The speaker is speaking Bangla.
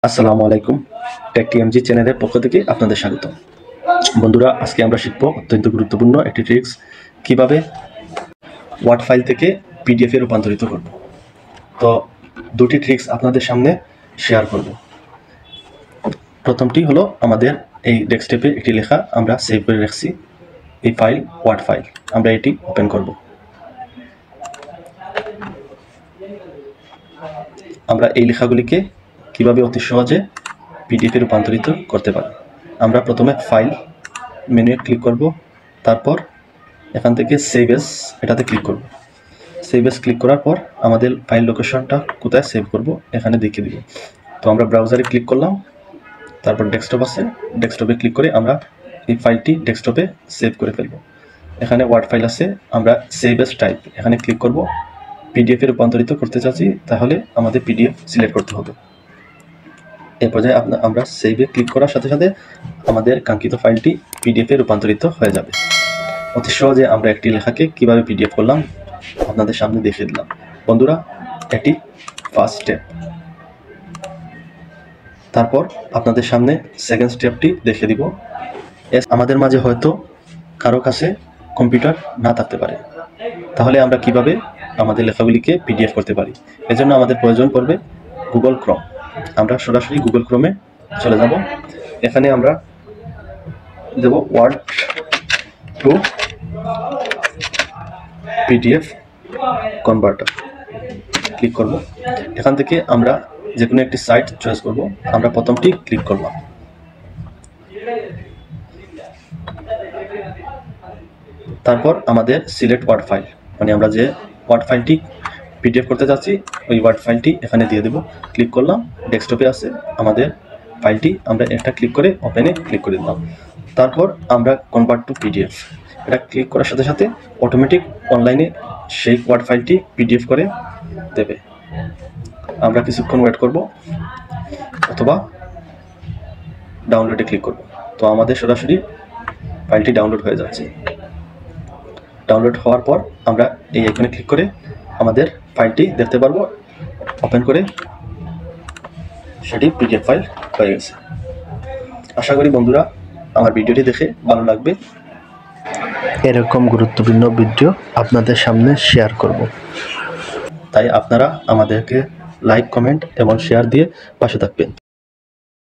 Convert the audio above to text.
আসসালামু আলাইকুম, টেকটিএমজি চ্যানেলের পক্ষ থেকে আপনাদের স্বাগত। বন্ধুরা, আজকে আমরা শিখব অত্যন্ত গুরুত্বপূর্ণ একটি ট্রিক্স, কিভাবে ওয়ার্ড ফাইল থেকে পিডিএফে রূপান্তরিত করব। তো দুটি ট্রিক্স আপনাদের সামনে শেয়ার করব। প্রথমটি হলো, আমাদের এই ডেস্কটপে একটি লেখা আমরা সেভ করে রাখছি, এই ফাইল ওয়ার্ড ফাইল। আমরা এটি ওপেন করব। আমরা এই লেখাগুলিকে কিভাবে অতি সহজে পিডিএফে রূপান্তরিত করতে পারি। আমরা প্রথমে ফাইল মেনুতে ক্লিক করব, তারপর এখান থেকে সেভ এস এটাতে ক্লিক করব। সেভ এস ক্লিক করার পর আমাদের ফাইল লোকেশনটা কোথায় সেভ করব এখানে দেখিয়ে দিব। তো আমরা ব্রাউজারে ক্লিক করলাম, তারপর ডেস্কটপ আছে, ডেস্কটপে ক্লিক করে আমরা এই ফাইলটি ডেস্কটপে সেভ করে ফেলব। এখানে ওয়ার্ড ফাইল আছে, আমরা সেভ এস টাইপ এখানে ক্লিক করব। পিডিএফে রূপান্তরিত করতে চাচ্ছি, তাহলে আমাদের পিডিএফ সিলেক্ট করতে হবে। এই পর্যায়ে আমরা সেভে ক্লিক করার সাথে সাথে আমাদের কাঙ্ক্ষিত ফাইলটি পিডিএফে রূপান্তরিত হয়ে যাবে। অতি সহজে আমরা একটি লেখাকে কিভাবে পিডিএফ করলাম আপনাদের সামনে দেখিয়ে দিলাম। বন্ধুরা, এটি ফার্স্ট স্টেপ। তারপর আপনাদের সামনে সেকেন্ড স্টেপটি দেখিয়ে দিব। আমাদের মাঝে হয়তো কারো কাছে কম্পিউটার না থাকতে পারে, তাহলে আমরা কিভাবে আমাদের লেখাগুলিকে পিডিএফ করতে পারি। এজন্য আমাদের প্রয়োজন পড়বে গুগল ক্রোম। আমরা সরাসরি গুগল ক্রোমে চলে যাব। এখানে আমরা দেব word to PDF converter, click করব। এখান থেকে আমরা যে কোনো একটি সাইট চয়েস করব। আমরা প্রথমটি ক্লিক করলাম। তারপর আমাদের সিলেক্ট ওয়ার্ড ফাইল, মানে আমরা যে ওয়ার্ড ফাইলটি পিডিএফ করতে যাচ্ছি ওই ওয়ার্ড ফাইলটি এখানে দিয়ে দেব। ক্লিক করলাম, ডেস্কটপে আছে আমাদের ফাইলটি, আমরা একটা ক্লিক করে ওপেনে ক্লিক করে দিলাম। তারপর আমরা কনভার্ট টু পিডিএফ এটা ক্লিক করার সাথে সাথে অটোমেটিক অনলাইনে সেই ওয়ার্ড ফাইলটি পিডিএফ করে দেবে। আমরা কিছুক্ষণ ওয়েট করব অথবা ডাউনলোডে ক্লিক করব। তো আমাদের সরাসরি ফাইলটি ডাউনলোড হয়ে যাচ্ছে। ডাউনলোড হওয়ার পর আমরা এই আইকনে ক্লিক করে আমাদের ফাইলটি দেখতে পারবো। ওপেন করে সেটি পিডিএফ ফাইল হয়ে গেছে। আশা করি বন্ধুরা আমার ভিডিওটি দেখে ভালো লাগবে। এরকম গুরুত্বপূর্ণ ভিডিও আপনাদের সামনে শেয়ার করব, তাই আপনারা আমাদেরকে লাইক, কমেন্ট এবং শেয়ার দিয়ে পাশে থাকবেন।